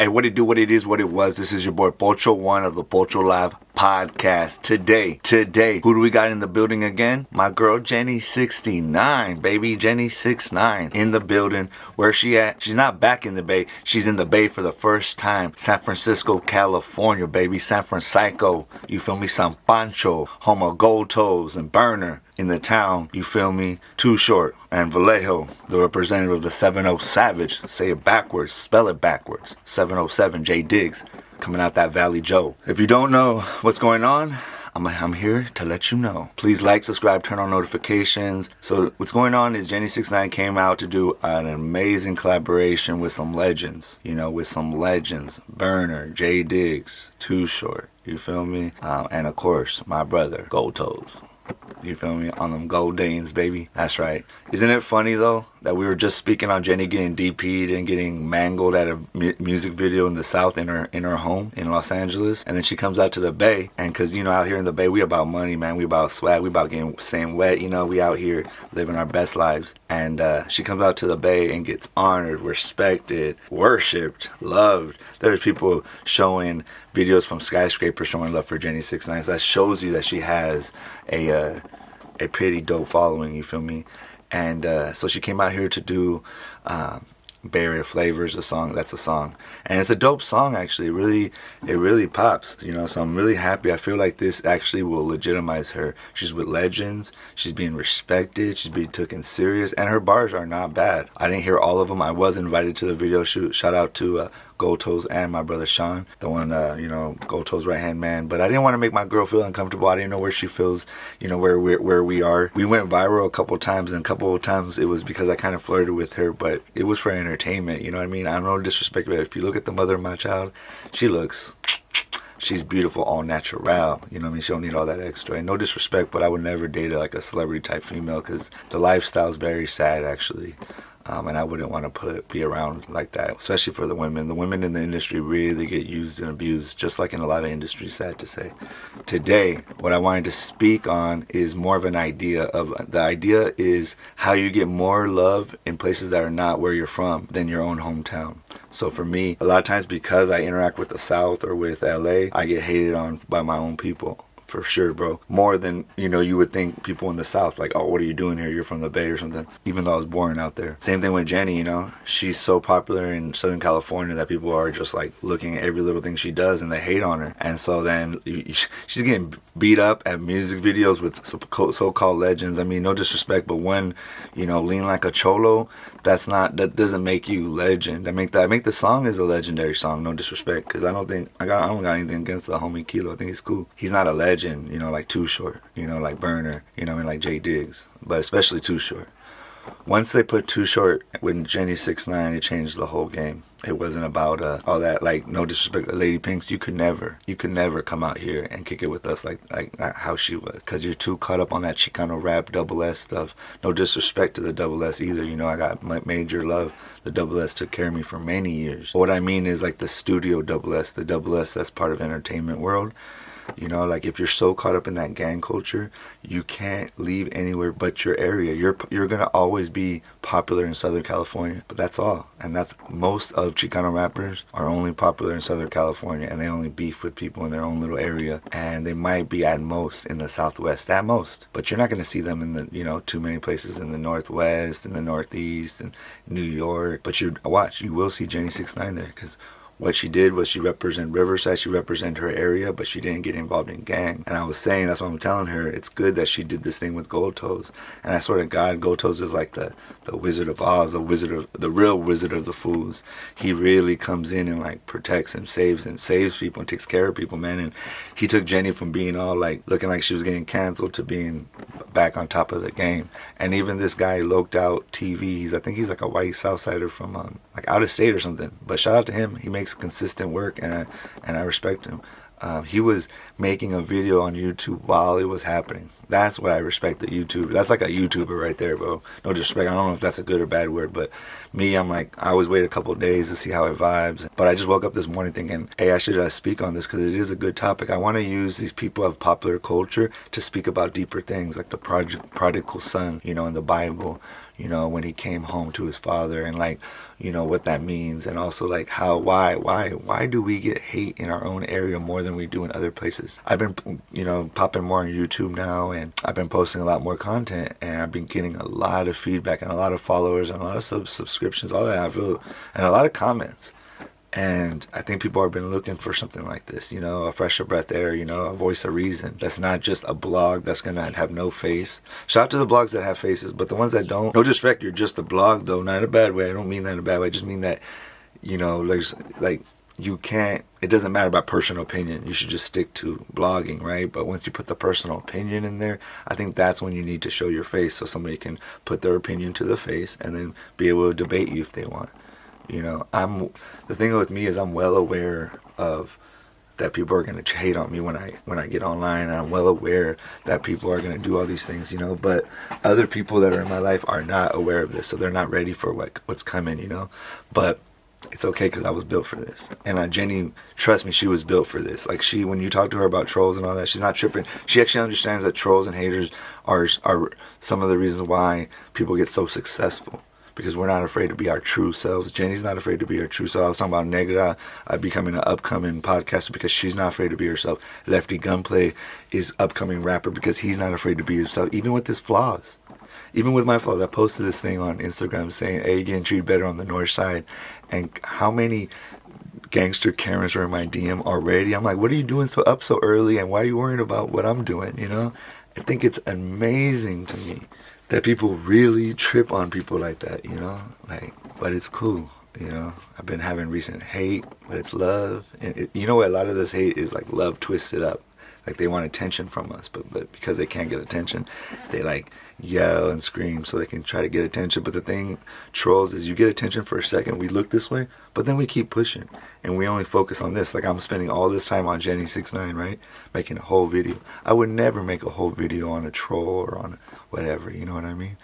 Hey, what it do, what it is, what it was. This is your boy Pocho1 of the Pocho Live podcast. Today, who do we got in the building again? My girl Jenny69, baby. Jenny69 in the building. Where's she at? She's not back in the Bay. She's in the Bay for the first time. San Francisco, California, baby. San Francisco. You feel me? San Pancho, home of GoldToes and Berner. In the town, you feel me? Too Short and Vallejo, the representative of the 7-0 Savage. Say it backwards, spell it backwards. 707 Jdiggs, coming out that Valley Joe. If you don't know what's going on, I'm here to let you know. Please like, subscribe, turn on notifications. So what's going on is Jenny69 came out to do an amazing collaboration with some legends. You know, with some legends. Berner, Jdiggs, Too Short. You feel me? And of course, my brother, GoldToes. You feel me? On them gold Danes, baby. That's right. Isn't it funny, though, that we were just speaking on Jenny getting DP'd and getting mangled at a music video in the South in her home in Los Angeles, and then she comes out to the Bay, and because, you know, out here in the Bay, we about money, man. We about swag. We about staying wet, you know. We out here living our best lives. And she comes out to the Bay and gets honored, respected, worshipped, loved. There's people showing videos from skyscrapers showing love for Jenny69. So that shows you that she has a pretty dope following, you feel me? And so she came out here to do Barrier Flavors, a song. That's a song, and it's a dope song, actually. It really pops, you know. So I'm really happy. I feel like this actually will legitimize her. She's with legends. She's being respected. She's being taken serious, and her bars are not bad. I didn't hear all of them. I was invited to the video shoot. Shout out to GoldToes and my brother Sean, the one, you know, GoldToes right hand man. But I didn't want to make my girl feel uncomfortable. I didn't know where she feels, you know, where we are. We went viral a couple times, and a couple of times it was because I kind of flirted with her, but it was for entertainment. You know what I mean? I don't know, disrespect, but if you look at the mother of my child, she's beautiful, all natural. You know what I mean? She don't need all that extra. And no disrespect, but I would never date like a celebrity type female because the lifestyle is very sad, actually. And I wouldn't want to be around like that, especially for the women. The women in the industry really get used and abused, just like in a lot of industries, sad to say. Today, what I wanted to speak on is more of an idea. The idea is how you get more love in places that are not where you're from than your own hometown. So for me, a lot of times because I interact with the South or with LA, I get hated on by my own people. For sure, bro. More than, you know, you would think people in the South, like, oh, what are you doing here? You're from the Bay or something. Even though I was born out there. Same thing with Jenny, you know. She's so popular in Southern California that people are just like looking at every little thing she does and they hate on her. And so then she's getting beat up at music videos with so-called legends. I mean, no disrespect, but when, you know, Lean Like a Cholo, that doesn't make you legend. I make the song is a legendary song, no disrespect, because I don't got anything against the homie Kilo. I think he's cool. He's not a legend, you know, like Too Short, you know, like Berner, you know, and like Jdiggs, but especially Too Short. Once they put Too Short with Jenny69, it changed the whole game. It wasn't about all that, like, no disrespect, Lady Pinks. You could never come out here and kick it with us like how she was, because you're too caught up on that Chicano rap double S stuff. No disrespect to the double S either, you know. I got major love. The double S took care of me for many years. What I mean is like the studio double S, the double S that's part of entertainment world. You know, like if you're so caught up in that gang culture, you can't leave anywhere but your area. You're gonna always be popular in Southern California, but that's all. And that's most of Chicano rappers are only popular in Southern California, and they only beef with people in their own little area. And they might be at most in the Southwest, at most. But you're not gonna see them in the, you know, too many places in the Northwest, in the Northeast, and New York. But you will see Jenny69 there, because what she did was she represented Riverside, she represented her area, but she didn't get involved in gang. And I was saying, that's what I'm telling her, it's good that she did this thing with GoldToes. And I swear to God, GoldToes is like the Wizard of Oz, the real Wizard of the Fools. He really comes in and like protects and saves people and takes care of people, man. And he took Jenny from being all like looking like she was getting canceled to being back on top of the game. And even this guy, Loked Out TV, I think he's like a white Southsider from like out of state or something. But shout out to him. He makes consistent work, and I respect him. He was making a video on YouTube while it was happening. That's what I respect, the YouTube. That's like a YouTuber right there, bro. No disrespect. I don't know if that's a good or bad word, but me, I'm like, I always wait a couple of days to see how it vibes. But I just woke up this morning thinking, hey, I should speak on this because it is a good topic. I want to use these people of popular culture to speak about deeper things, like the prodigal son, you know, in the Bible. you know, when he came home to his father, and like, you know, what that means, and also like how, why do we get hate in our own area more than we do in other places? I've been, you know, popping more on YouTube now, and I've been posting a lot more content, and I've been getting a lot of feedback and a lot of followers and a lot of subscriptions, all that I feel, and a lot of comments. And I think people have been looking for something like this, you know, a fresher breath air, you know, a voice of reason. That's not just a blog that's going to have no face. Shout out to the blogs that have faces, but the ones that don't, no disrespect, you're just a blog, though, not in a bad way. I don't mean that in a bad way. I just mean that, you know, like you can't, it doesn't matter about personal opinion. You should just stick to blogging, right? But once you put the personal opinion in there, I think that's when you need to show your face so somebody can put their opinion to the face and then be able to debate you if they want. You know, the thing with me is I'm well aware of that people are going to hate on me when I get online, and I'm well aware that people are going to do all these things, you know, but other people that are in my life are not aware of this, so they're not ready for what's coming, you know. But it's okay, because I was built for this. And Jenny, trust me, she was built for this. Like, when you talk to her about trolls and all that, she's not tripping. She actually understands that trolls and haters are some of the reasons why people get so successful. Because we're not afraid to be our true selves. Jenny's not afraid to be her true self. I was talking about Negra becoming an upcoming podcaster because she's not afraid to be herself. Lefty Gunplay is upcoming rapper because he's not afraid to be himself, even with his flaws. Even with my flaws. I posted this thing on Instagram saying, hey, getting treated better on the north side. And how many gangster Karens are in my DM already? I'm like, what are you doing so early, and why are you worrying about what I'm doing, you know? I think it's amazing to me that people really trip on people like that, you know? Like, but it's cool, you know? I've been having recent hate, but it's love. And you know what? A lot of this hate is like love twisted up. Like, they want attention from us, but because they can't get attention, they like yell and scream so they can try to get attention. But the thing, trolls, is you get attention for a second, we look this way, but then we keep pushing, and we only focus on this. Like, I'm spending all this time on Jenny69, right? Making a whole video. I would never make a whole video on a troll or on whatever, you know what I mean?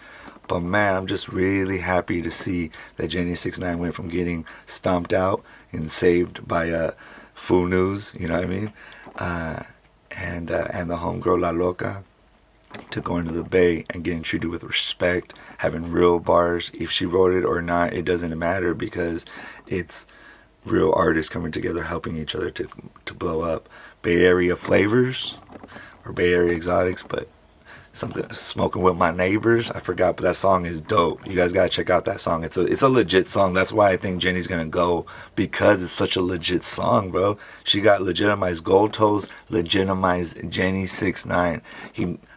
But man, I'm just really happy to see that Jenny69 went from getting stomped out and saved by Full News, you know what I mean? And the homegirl La Loca, to going to the Bay and getting treated with respect, having real bars. If she wrote it or not, it doesn't matter, because it's real artists coming together, helping each other to blow up. Bay Area flavors, or Bay Area exotics, but something, smoking with my neighbors, I forgot, but that song is dope. You guys gotta check out that song. It's a legit song. That's why I think Jenny's gonna go, because it's such a legit song, bro. She got legitimized. GoldToes legitimized Jenny69.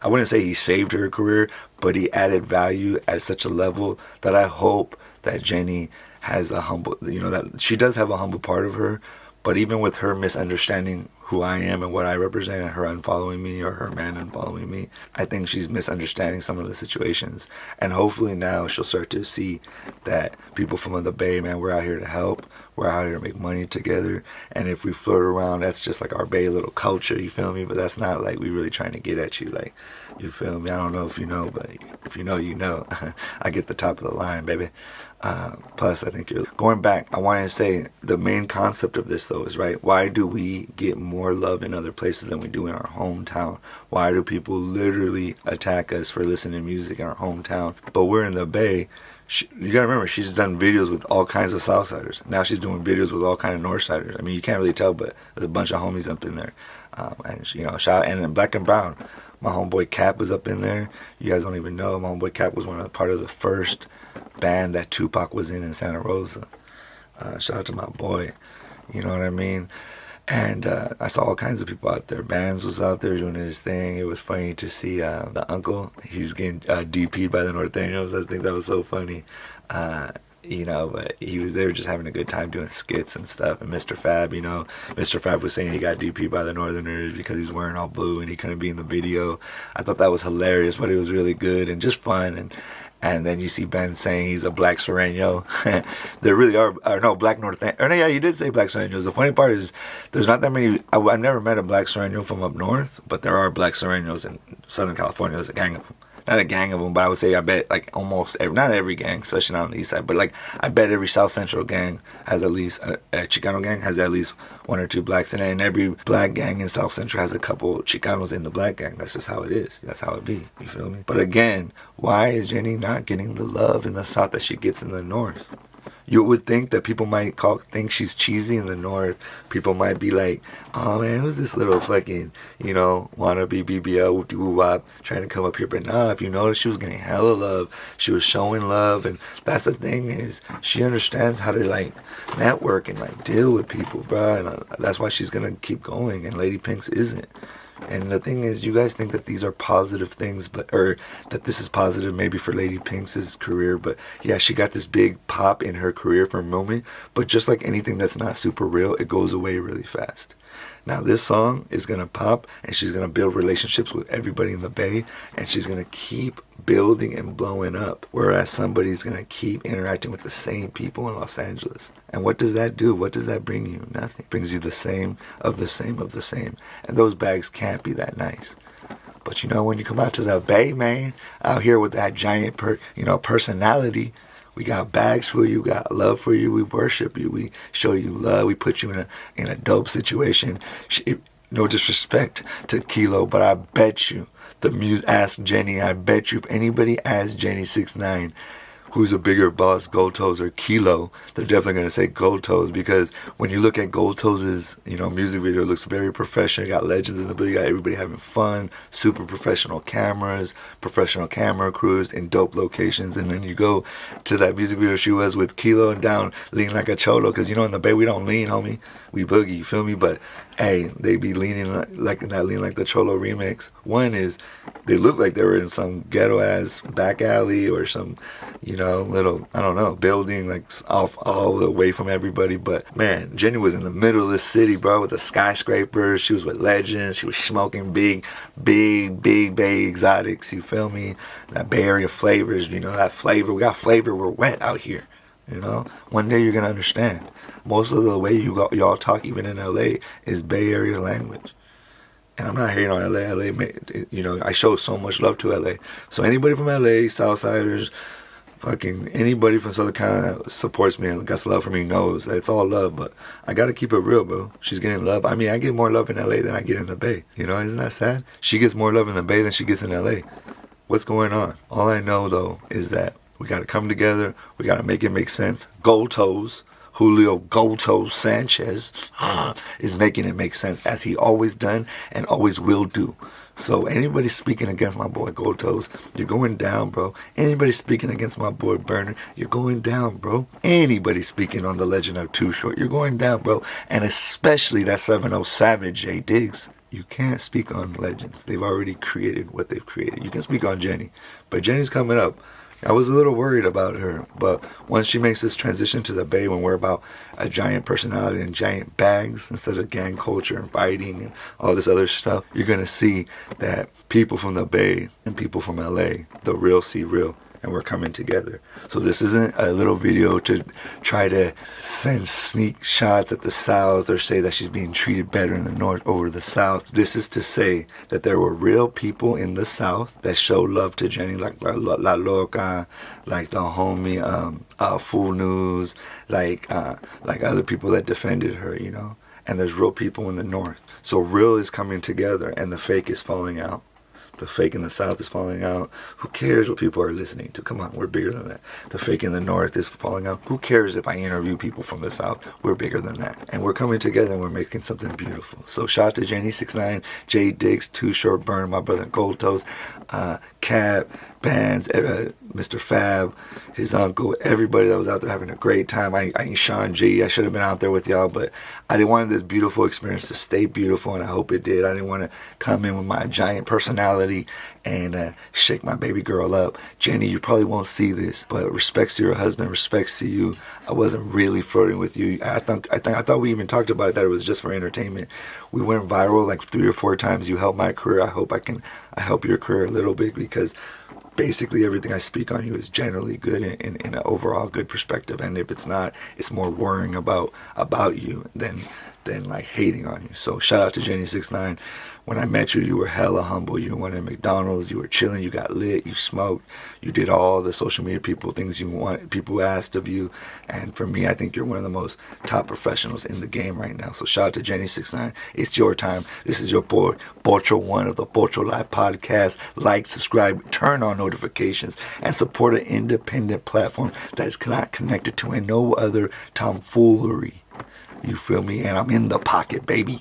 I wouldn't say he saved her career, but he added value at such a level that I hope that Jenny has a humble, you know, that she does have a humble part of her. But even with her misunderstanding who I am and what I represent, and her unfollowing me, or her man unfollowing me, I think she's misunderstanding some of the situations. And hopefully now she'll start to see that people from the Bay, man, we're out here to help. We're out here to make money together. And if we flirt around, that's just like our Bay little culture, you feel me? But that's not like we really trying to get at you, like, you feel me? I don't know if you know, but if you know, you know. I get the top of the line, baby. Plus, I think you're going back. I want to say the main concept of this, though, is right. Why do we get more love in other places than we do in our hometown? Why do people literally attack us for listening to music in our hometown? But we're in the Bay. You gotta remember, she's done videos with all kinds of Southsiders. Now she's doing videos with all kinds of Northsiders. I mean, you can't really tell, but there's a bunch of homies up in there. And you know, shout out, and then Black and Brown. My homeboy Cap was up in there. You guys don't even know. My homeboy Cap was part of the first band that Tupac was in Santa Rosa. Shout out to my boy. You know what I mean? And I saw all kinds of people out there. Bands was out there doing his thing. It was funny to see the uncle. He was getting DP'd by the Norteños. I think that was so funny. You know, but they were just having a good time doing skits and stuff. And Mr. Fab, you know, Mr. Fab was saying he got DP'd by the Northerners because he's wearing all blue and he couldn't be in the video. I thought that was hilarious, but it was really good and just fun. And then you see Ben saying he's a black Sureño. There really are no black Norteños. Or no, yeah, you did say black Sureños. The funny part is there's not that many. I've never met a black Sureño from up north, but there are black Sureños in Southern California. There's a gang of them. not a gang of them, but I would say I bet like almost every, not every gang, especially not on the east side, but like I bet every South Central gang has at least a Chicano gang has at least 1 or 2 blacks in it, and every black gang in South Central has a couple Chicanos in the black gang. That's just how it is. That's how it be. You feel me? But again, why is Jenny not getting the love in the South that she gets in the North? You would think that people might think she's cheesy in the North. People might be like, oh man, who's this little fucking, you know, wannabe BBL whoop-de-whoop-wop trying to come up here? But nah, if you notice, she was getting hella love. She was showing love. And that's the thing, is she understands how to like network and like deal with people, bro. And that's why she's going to keep going. And Lady Pink's isn't. And the thing is, you guys think that these are positive things, or that this is positive maybe for Lady Pink's career, but yeah, she got this big pop in her career for a moment, but just like anything that's not super real, it goes away really fast. Now this song is going to pop, and she's going to build relationships with everybody in the Bay, and she's going to keep building and blowing up, whereas somebody's going to keep interacting with the same people in Los Angeles. And what does that do? What does that bring you? Nothing. It brings you the same of the same of the same. And those bags can't be that nice. But you know, when you come out to the Bay, man, out here with that giant personality, we got bags for you, we got love for you, we worship you, we show you love, we put you in a dope situation. No disrespect to Kilo, but I bet you, ask Jenny, I bet you if anybody asks Jenny69 who's a bigger boss, GoldToes or Kilo, they're definitely going to say GoldToes, because when you look at GoldToes' music video, it looks very professional. You got legends in the video, you got everybody having fun, super professional cameras, professional camera crews in dope locations. And then you go to that music video she was with Kilo and down, lean like a cholo, because in the Bay we don't lean, homie, we boogie, you feel me? But hey, they be leaning like that, lean like the Cholo remix. One is they look like they were in some ghetto ass back alley or some little, I don't know, building like off all the way from everybody. But man, Jenny was in the middle of the city, bro, with the skyscrapers. She was with legends. She was smoking big Bay exotics, you feel me? That Bay Area flavors, that flavor. We got flavor. We're wet out here. One day you're gonna understand. Most of the way y'all talk, even in LA, is Bay Area language. And I'm not hating on LA. I show so much love to LA. So anybody from LA, Southsiders, fucking anybody from Southern California that supports me and got love for me knows that it's all love. But I gotta keep it real, bro. She's getting love. I mean, I get more love in LA than I get in the Bay. Isn't that sad? She gets more love in the Bay than she gets in LA. What's going on? All I know though is that we gotta come together. We gotta make it make sense. GoldToes, Julio GoldToes Sanchez is making it make sense, as he always done and always will do. So anybody speaking against my boy GoldToes, you're going down, bro. Anybody speaking against my boy Berner, you're going down, bro. Anybody speaking on the legend of Too Short, you're going down, bro. And especially that 7-0 Savage, Jdiggs. You can't speak on legends. They've already created what they've created. You can speak on Jenny, but Jenny's coming up. I was a little worried about her, but once she makes this transition to the Bay, when we're about a giant personality and giant bags instead of gang culture and fighting and all this other stuff, you're going to see that people from the Bay and people from LA, the real see real. And we're coming together. So this isn't a little video to try to send sneak shots at the South or say that she's being treated better in the North over the South. This is to say that there were real people in the South that showed love to Jenny, like La Loca, like the homie Full News, like other people that defended her, And there's real people in the North. So real is coming together and the fake is falling out. The fake in the South is falling out. Who cares what people are listening to? Come on, we're bigger than that. The fake in the North is falling out. Who cares if I interview people from the South? We're bigger than that. And we're coming together and we're making something beautiful. So shout out to Jenny69, Jdiggs, Too Short, Berner, my brother GoldToes, Cap, Bands, Mr. Fab, his uncle, everybody that was out there having a great time. I ain't Sean G. I should have been out there with y'all, but I didn't want this beautiful experience to stay beautiful, and I hope it did. I didn't want to come in with my giant personality and shake my baby girl up. Jenny, you probably won't see this, but respects to your husband, respects to you. I wasn't really flirting with you. I thought we even talked about it, that it was just for entertainment. We went viral like 3 or 4 times. You helped my career. I hope I help your career a little bit, because basically everything I speak on you is generally good in an overall good perspective. And if it's not, it's more worrying about you than than like hating on you. So shout out to Jenny69. When I met you, you were hella humble. You went to McDonald's, you were chilling, you got lit, you smoked, you did all the social media things you want, people asked of you. And for me, I think you're one of the most top professionals in the game right now. So shout out to Jenny69. It's your time. This is your boy, Pocho1 of the Pocho Live podcast. Like, subscribe, turn on notifications, and support an independent platform that is not connected to no other tomfoolery. You feel me? And I'm in the pocket, baby.